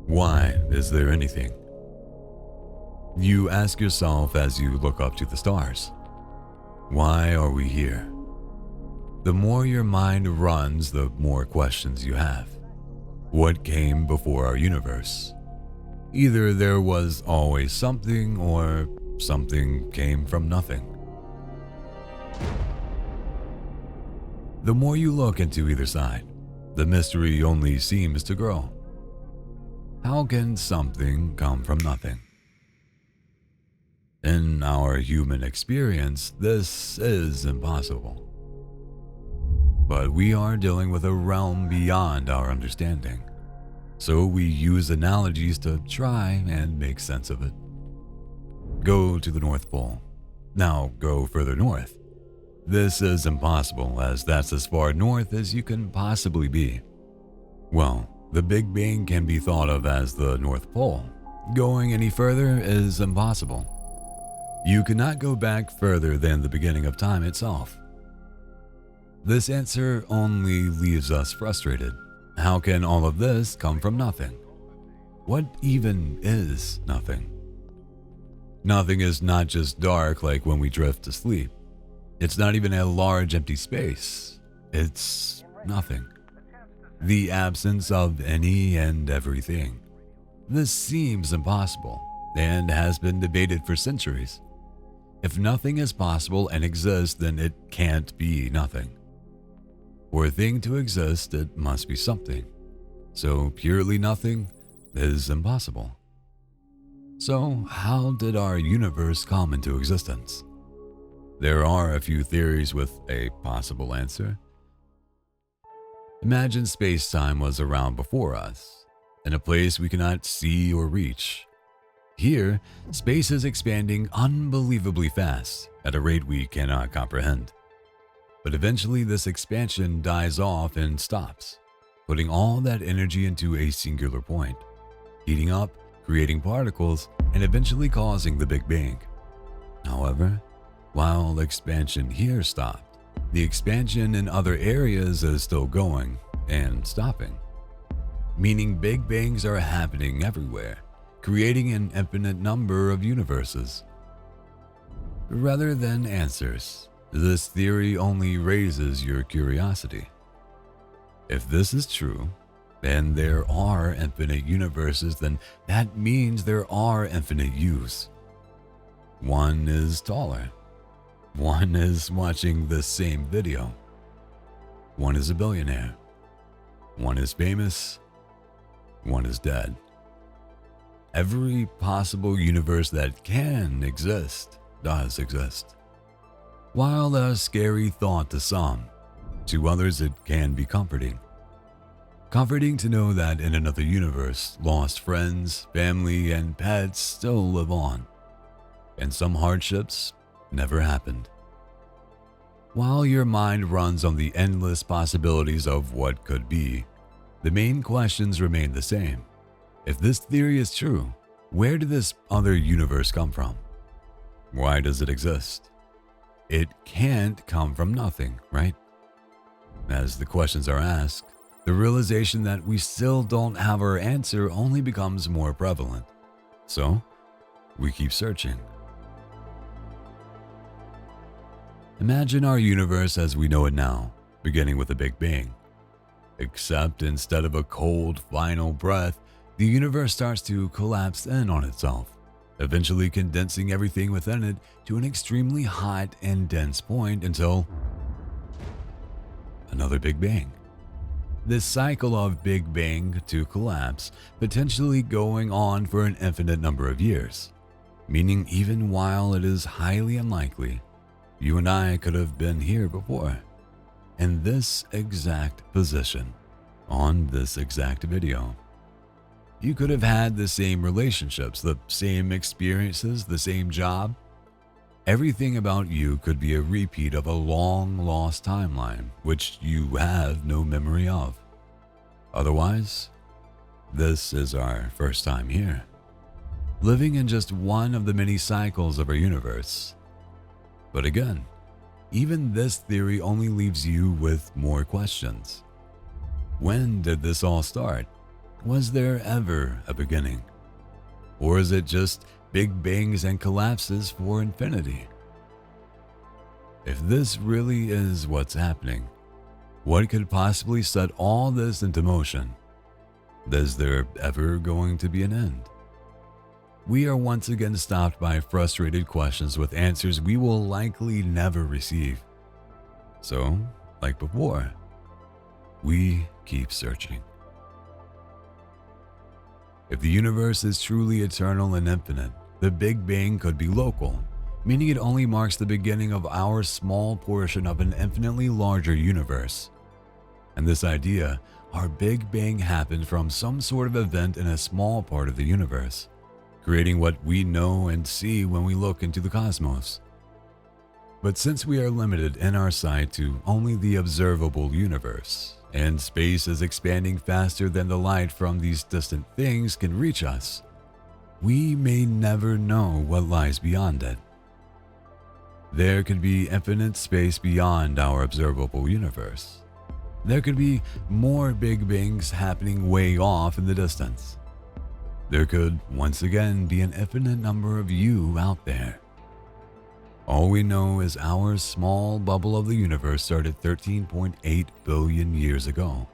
Why is there anything? You ask yourself as you look up to the stars. Why are we here? The more your mind runs, the more questions you have. What came before our universe? Either there was always something or something came from nothing. The more you look into either side, the mystery only seems to grow. How can something come from nothing? In our human experience, this is impossible. But we are dealing with a realm beyond our understanding, so we use analogies to try and make sense of it. Go to the North Pole. Now go further north. This is impossible, as that's as far north as you can possibly be. Well, the Big Bang can be thought of as the North Pole. Going any further is impossible. You cannot go back further than the beginning of time itself. This answer only leaves us frustrated. How can all of this come from nothing? What even is nothing? Nothing is not just dark like when we drift to sleep. It's not even a large empty space. It's nothing. The absence of any and everything. This seems impossible and has been debated for centuries. If nothing is possible and exists, then it can't be nothing. For a thing to exist, it must be something. So purely nothing is impossible. So how did our universe come into existence? There are a few theories with a possible answer. Imagine space-time was around before us, in a place we cannot see or reach. Here, space is expanding unbelievably fast at a rate we cannot comprehend. But eventually this expansion dies off and stops, putting all that energy into a singular point, heating up, creating particles, and eventually causing the Big Bang. However, while expansion here stopped, the expansion in other areas is still going and stopping, meaning Big Bangs are happening everywhere, creating an infinite number of universes. Rather than answers, this theory only raises your curiosity. If this is true, and there are infinite universes, then that means there are infinite yous. One is taller. One is watching the same video. One is a billionaire. One is famous. One is dead. Every possible universe that can exist does exist. While a scary thought to some, to others it can be comforting. Comforting to know that in another universe, lost friends, family, and pets still live on, and some hardships never happened. While your mind runs on the endless possibilities of what could be, the main questions remain the same. If this theory is true, where did this other universe come from? Why does it exist? It can't come from nothing, right? As the questions are asked, the realization that we still don't have our answer only becomes more prevalent. So, we keep searching. Imagine our universe as we know it now, beginning with the Big Bang. Except instead of a cold, final breath, the universe starts to collapse in on itself, eventually condensing everything within it to an extremely hot and dense point until another Big Bang. This cycle of Big Bang to collapse, potentially going on for an infinite number of years, meaning even while it is highly unlikely, you and I could have been here before, in this exact position, on this exact video. You could have had the same relationships, the same experiences, the same job. Everything about you could be a repeat of a long-lost timeline, which you have no memory of. Otherwise, this is our first time here, living in just one of the many cycles of our universe. But again, even this theory only leaves you with more questions. When did this all start? Was there ever a beginning? Or is it just big bangs and collapses for infinity? If this really is what's happening, what could possibly set all this into motion? Is there ever going to be an end? We are once again stopped by frustrated questions with answers we will likely never receive. So, like before, we keep searching. If the universe is truly eternal and infinite, the Big Bang could be local, meaning it only marks the beginning of our small portion of an infinitely larger universe. And this idea, our Big Bang happened from some sort of event in a small part of the universe, creating what we know and see when we look into the cosmos. But since we are limited in our sight to only the observable universe, and space is expanding faster than the light from these distant things can reach us, we may never know what lies beyond it. There could be infinite space beyond our observable universe. There could be more Big Bangs happening way off in the distance. There could once again be an infinite number of you out there. All we know is our small bubble of the universe started 13.8 billion years ago.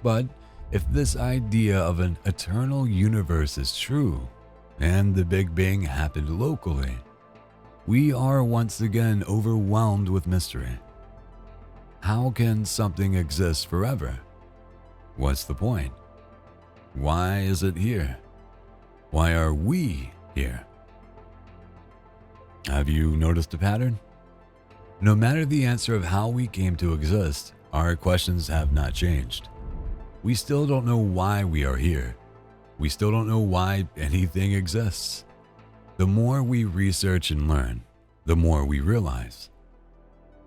But if this idea of an eternal universe is true, and the Big Bang happened locally, we are once again overwhelmed with mystery. How can something exist forever? What's the point? Why is it here? Why are we here? Have you noticed a pattern? No matter the answer of how we came to exist, our questions have not changed. We still don't know why we are here. We still don't know why anything exists. The more we research and learn, the more we realize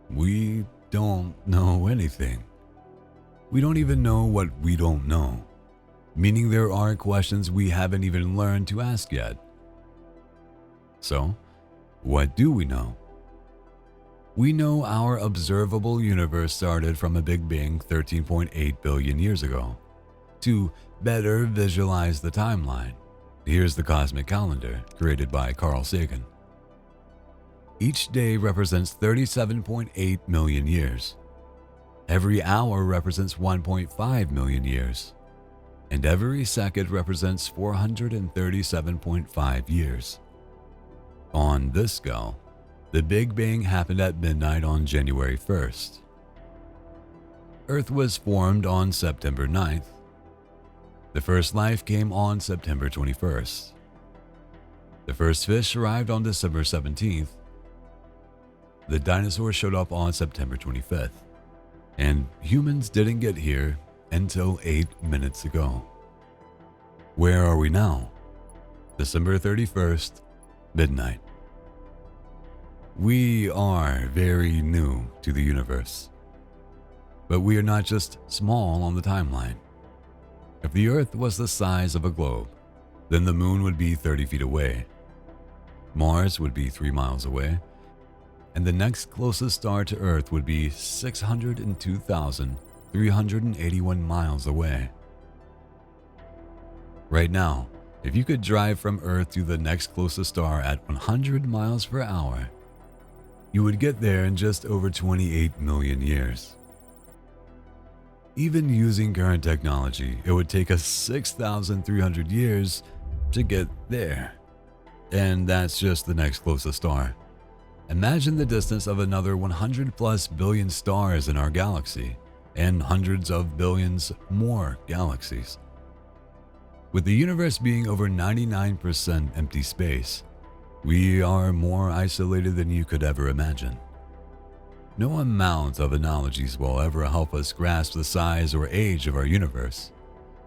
we don't know anything. We don't even know what we don't know, meaning there are questions we haven't even learned to ask yet. So, what do we know? We know our observable universe started from a Big Bang 13.8 billion years ago. To better visualize the timeline, here's the cosmic calendar created by Carl Sagan. Each day represents 37.8 million years. Every hour represents 1.5 million years. And every second represents 437.5 years. On this scale, the Big Bang happened at midnight on January 1st. Earth was formed on September 9th. The first life came on September 21st. The first fish arrived on December 17th. The dinosaurs showed up on September 25th. And humans didn't get here until 8 minutes ago. Where are we now? December 31st, midnight. We are very new to the universe. But we are not just small on the timeline. If the Earth was the size of a globe, then the Moon would be 30 feet away. Mars would be 3 miles away. And the next closest star to Earth would be 602,381 miles away. Right now, if you could drive from Earth to the next closest star at 100 miles per hour, you would get there in just over 28 million years. Even using current technology, it would take us 6,300 years to get there. And that's just the next closest star. Imagine the distance of another 100 plus billion stars in our galaxy, and hundreds of billions more galaxies. With the universe being over 99% empty space, we are more isolated than you could ever imagine. No amount of analogies will ever help us grasp the size or age of our universe,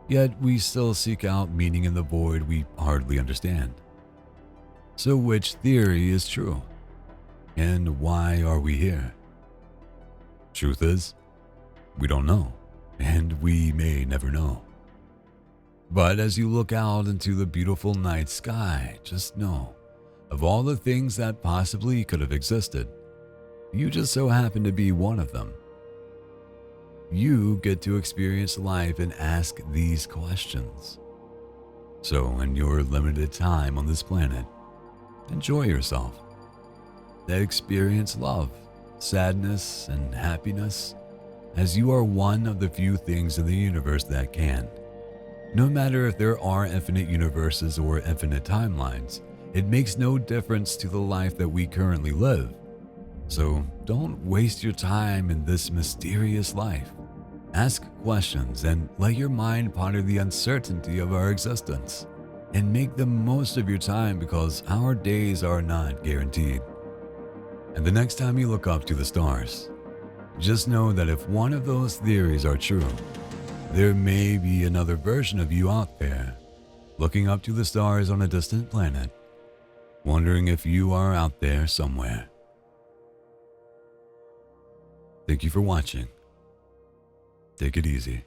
yet we still seek out meaning in the void we hardly understand. So which theory is true? And why are we here? Truth is, we don't know, and we may never know. But as you look out into the beautiful night sky, just know, Of all the things that possibly could have existed, you just so happen to be one of them. You get to experience life and ask these questions. So, in your limited time on this planet, enjoy yourself. Experience love, sadness, and happiness, as you are one of the few things in the universe that can. No matter if there are infinite universes or infinite timelines, it makes no difference to the life that we currently live. So don't waste your time in this mysterious life. Ask questions and let your mind ponder the uncertainty of our existence. And make the most of your time, because our days are not guaranteed. And the next time you look up to the stars, just know that if one of those theories are true, there may be another version of you out there, looking up to the stars on a distant planet, wondering if you are out there somewhere. Thank you for watching. Take it easy.